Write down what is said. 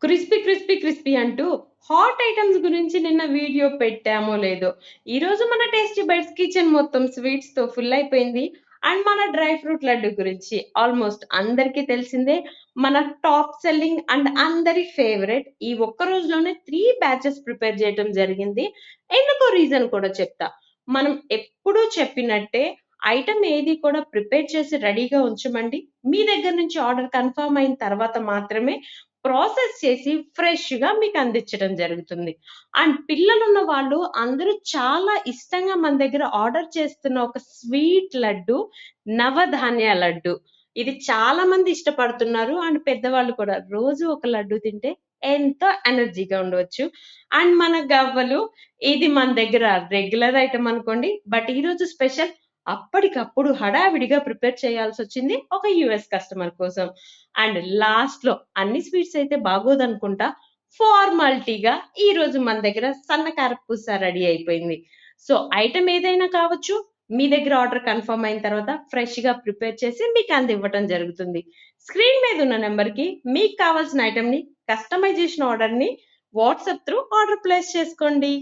Crispy crispy crispy అంటూ hot items గురించి నిన్న వీడియో పెట్టామో లేదో ఈరోజు మన టేస్టీ బైట్స్ కిచెన్ మొత్తం స్వీట్స్ తో ఫుల్ అయిపోయింది. అండ్ మన డ్రై ఫ్రూట్ లడ్డు గురించి ఆల్మోస్ట్ అందరికీ తెలిసిందే. మన టాప్ సెల్లింగ్ అండ్ అందరి ఫేవరెట్ ఈ ఒక్క రోజులోనే 3 బ్యాచెస్ ప్రిపేర్ చేయడం జరిగింది. ఎందుకో రీజన్ కూడా చెప్తా. మనం ఎప్పుడూ చెప్పినట్టే ఐటమ్ ఏది కూడా ప్రిపేర్ చేసి రెడీగా ఉంచమండి. మీ దగ్గర నుంచి ఆర్డర్ కన్ఫర్మ్ అయిన తర్వాత మాత్రమే ప్రాసెస్ చేసి ఫ్రెష్‌గా మీకు అందించడం జరుగుతుంది. అండ్ పిల్లలున్న వాళ్ళు అందరూ చాలా ఇష్టంగా మన దగ్గర ఆర్డర్ చేస్తున్న ఒక స్వీట్ లడ్డు నవధాన్య లడ్డు. ఇది చాలా మంది ఇష్టపడుతున్నారు. అండ్ పెద్దవాళ్ళు కూడా రోజు ఒక లడ్డు తింటే ఎంతో ఎనర్జీగా ఉండవచ్చు. అండ్ మన గవ్వలు ఇది మన దగ్గర రెగ్యులర్ ఐటెమ్ అనుకోండి. బట్ ఈరోజు స్పెషల్ అప్పటికప్పుడు హడావిడిగా ప్రిపేర్ చేయాల్సొచ్చింది ఒక యూఎస్ కస్టమర్ కోసం. అండ్ లాస్ట్‌లో అన్ని స్వీట్స్ అయితే బాగోదనుకుంటా. ఫార్మాలిటీగా ఈరోజు మన దగ్గర సన్న కారపూస రెడీ అయిపోయింది. సో, ఐటెమ్ ఏదైనా కావచ్చు. మీ దగ్గర ఆర్డర్ కన్ఫర్మ్ అయిన తర్వాత ఫ్రెష్‌గా ప్రిపేర్ చేసి మీకు అందివ్వటం జరుగుతుంది. స్క్రీన్ మీద ఉన్న నంబర్‌కి మీకు కావాల్సిన ఐటెమ్‌ని కస్టమైజేషన్ ఆర్డర్‌ని వాట్సాప్ త్రూ ఆర్డర్ ప్లేస్ చేసుకోండి.